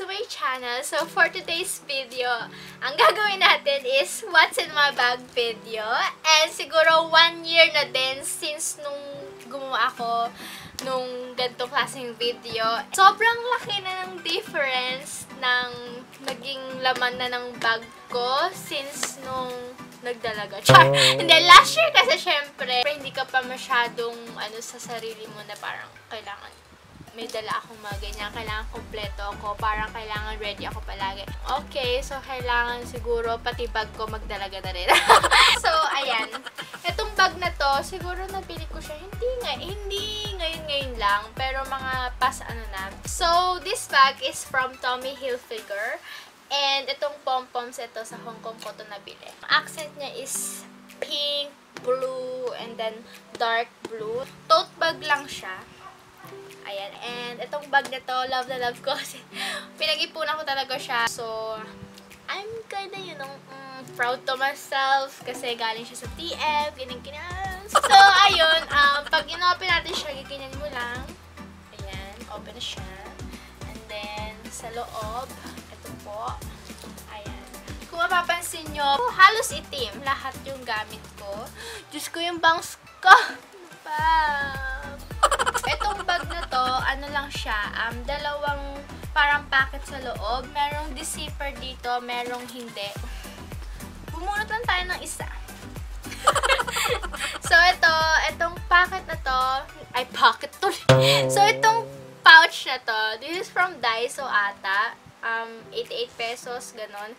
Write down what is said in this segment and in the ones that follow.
to my channel. So, for today's video, ang gagawin natin is what's in my bag video. And siguro 1 year na din since nung gumawa ako nung ganitong klaseng video. Sobrang laki na ng difference ng naging laman na ng bag ko since nung nagdalaga. Char! Hindi, last year kasi syempre, hindi ka pa masyadong sa sarili mo na parang kailangan may dala akong mga ganyan, kailangan kompleto ako, parang kailangan ready ako palagi. Okay, so kailangan siguro pati bag ko magdalaga na rin. So, ayan. Itong bag na to, siguro nabili ko siya, hindi ngayon lang, pero mga na. So, this bag is from Tommy Hilfiger. And itong pom-poms ito sa Hong Kong ko ito nabili. Ang accent niya is pink, blue, and then dark blue. Tote bag lang siya. Ayan. And itong bag na to, love na love ko. Pinag-ipunan ko talaga siya. So, I'm kinda, proud to myself. Kasi galing siya sa TF. Ganyan. So, ayun. Pag in-open natin siya, giganyan mo lang. Ayan. Open na siya. And then, sa loob, ito po. Ayan. Kung mapapansin nyo, halos itim. Lahat yung gamit ko. Diyos ko yung bangs ko. Itong bag na to, lang siya, dalawang parang packet sa loob. Merong zipper dito, merong hindi. Bumunot lang tayo ng isa. So, itong packet na to, ay packet to. So, itong pouch na to, this is from Daiso ata. 88 pesos, ganon.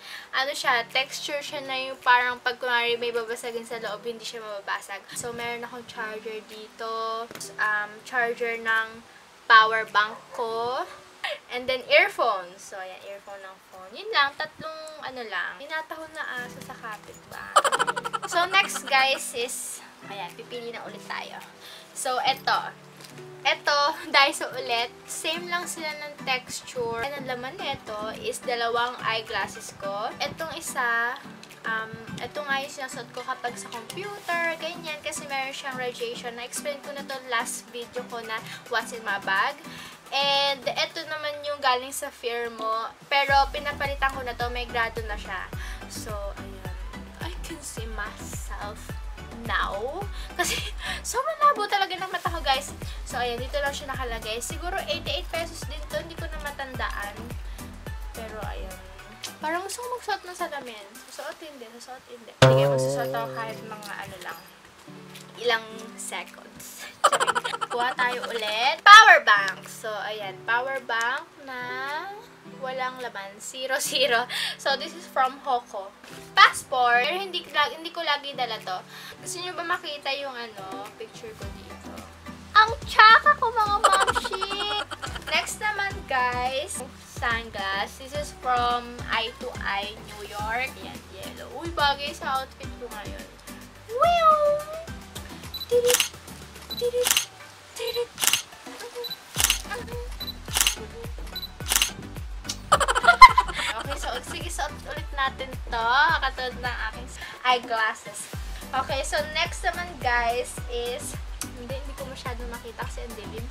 Siya, texture siya na yung parang pag kunwari may babasagin sa loob, hindi siya mababasag. So, meron akong charger dito. Charger ng power bank ko. And then, earphones. So, ayan, earphone ng phone. Yun lang, tatlong lang. Inatahon na asa sa kapitbahay. So, next guys is, ayan, pipili na ulit tayo. So, Ito, Daiso ulit. Same lang sila ng texture. And ang laman nito is dalawang eyeglasses ko. Itong isa, ito nga yung sinasot ko kapag sa computer, ganyan. Kasi meron siyang radiation. Na-explain ko na to last video ko na what's in my bag. And ito naman yung galing sa FIRMOO. Pero pinapalitan ko na to, may grado na siya. So, ayan. I can see myself now. Kasi, sobrang labo talaga ng mata ko, guys. So, ayan, dito lang siya nakalagay. Siguro, 88 pesos din to. Hindi ko na matandaan. Pero, ayan. Parang gusto ko magsuot ng salamin. Susuot hindi. Sige, magsusuot ako kahit mga lang. Ilang seconds. Kuha tayo ulit. Power bank. So, ayan. Power bank na walang laman. 0. So, this is from Hoko. Passport. Pero hindi ko lagi dala to. Gusto nyo ba makita yung picture ko dito? Ang tsaka ko, mga mamshi! Next naman, guys, sunglass. This is from Eye to Eye, New York. Yan, yellow. Uy, bagay sa outfit ko ngayon. Wow! Okay, so sige, suot ulit natin to. Katulad ng aking eyeglasses. Okay, so next naman, guys, is hindi ko masyadong makita kasi ang dilim.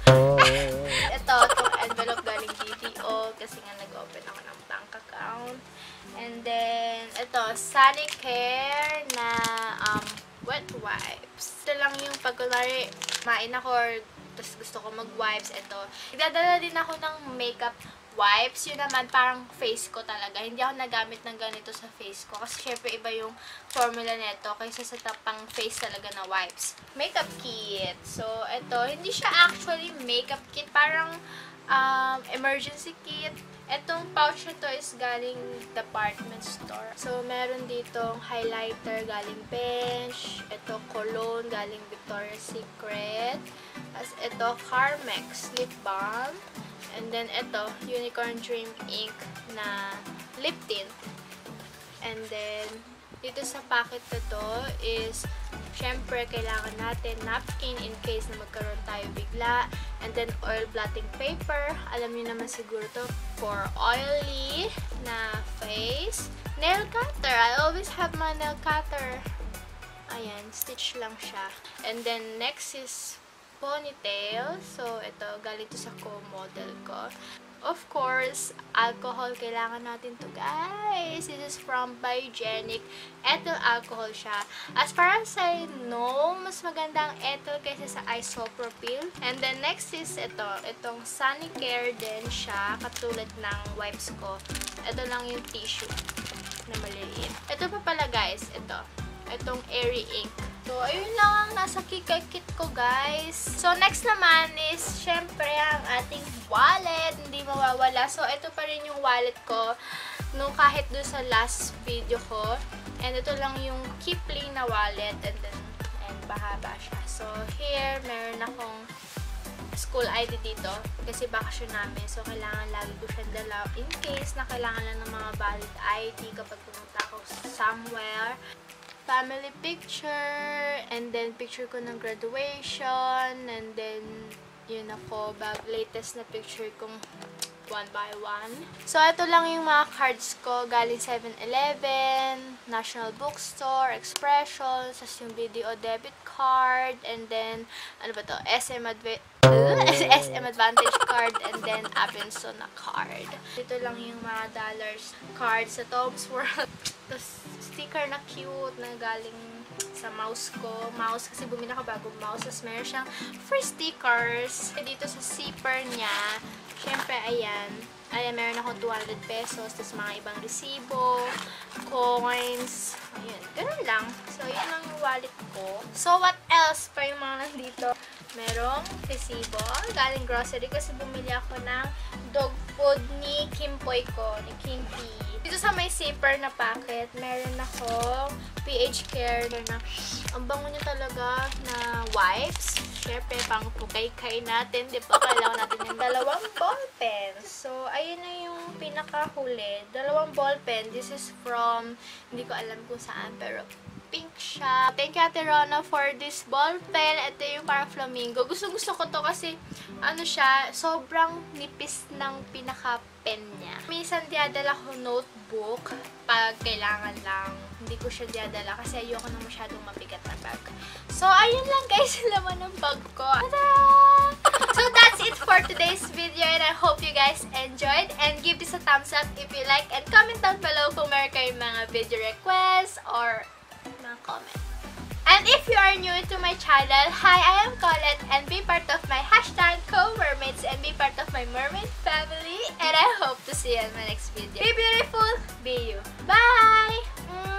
Ito, itong envelope galing BTO kasi nga nag-open ako ng bank account. And then, ito, Sanicare na wet wipes. Ito lang yung pag kunwari main ako or tapos gusto ko mag-wipes. Ito, idadala din ako ng makeup wipes. Yun naman, parang face ko talaga. Hindi ako nagamit ng ganito sa face ko. Kasi syempre, iba yung formula nito kaysa sa tapang face talaga na wipes. Makeup kit. So, ito, hindi siya actually makeup kit. Parang emergency kit. Itong pouch na to is galing department store. So, meron ditong highlighter galing Bench. Ito, cologne galing Victoria's Secret. Tapos, ito, Carmex lip balm. And then, ito, Unicorn Dream Ink na lip tint. And then, dito sa packet na to is, syempre, kailangan natin napkin in case na magkaroon tayo bigla. And then, oil blotting paper. Alam niyo naman siguro to for oily na face. Nail cutter. I always have my nail cutter. Ayan, stitch lang siya. And then, next is ponytail. So, ito, galing to sa co-model ko. of course, alcohol. Kailangan natin to, guys. This is from Biogenic. Ethyl alcohol siya. As far as I know, mas magandang ethyl kaysa sa isopropyl. And then, next is ito. Itong Sonicare din siya. Katulad ng wipes ko. Ito lang yung tissue na maliliit. Ito pa pala, guys. Itong Airy Ink. So, ayun lang ang nasa kit ko, guys. So, next naman is, syempre, ang ating wallet. Hindi mawawala. So, ito pa rin yung wallet ko nung kahit doon sa last video ko. And ito lang yung Kipling na wallet. And then, bahaba siya. So, here, meron akong school ID dito. Kasi bakasyon namin. So, kailangan lagi ko siyang dala in case na kailangan lang ng mga valid ID kapag pumunta ako somewhere. Family picture, and then picture ko ng graduation, and then yun ako, latest na picture kong one by one. So, ito lang yung mga cards ko galing 7-Eleven, National Bookstore, Expressions, tas yung video debit card, and then, ano ba to? SM Advantage card, and then Abenson na card. Dito lang yung mga dollars cards sa Tom's World. Tapos, sticker na cute na galing sa mouse ko. Mouse, kasi bumili ako bagong mouse. Tapos, meron siyang free stickers. Dito sa zipper niya, syempre, ayan. Ayan, meron akong 200 pesos. Tapos, mga ibang resibo, coins. Ayan, ganun lang. So, yun lang yung wallet ko. So, what else pa yung mga nandito? Merong resibo. Galing grocery kasi bumili ako ng dog food ni Kimpoy ko, ni Kimpi. Dito sa may zipper na packet, meron akong PH Care na ang bango niya talaga na wipes. Syempre, pang pukay-kay natin, di ba? Kailangan natin yung 2 ballpen. So, ayun na yung pinakahuli. 2 ballpen. This is from, hindi ko alam kung saan, pero pink siya. Thank you, Ate Rona, for this ball pen. Ito yung parang flamingo. Gusto ko to kasi, ano siya, sobrang nipis ng pinaka-pen niya. Minsan, diadala ko notebook pag kailangan lang. Hindi ko siya diadala kasi ayoko na masyadong mabigat na bag. So, ayun lang, guys, laman ng bag ko. Tada! So, that's it for today's video, and I hope you guys enjoyed. And give this a thumbs up if you like, and comment down below kung meron kayong mga video requests or mga comment. And if you are new to my channel, hi, I am Collette, and be part of my #co-mermaids and be part of my mermaid family. And I hope to see you in my next video. Be beautiful, be you. Bye!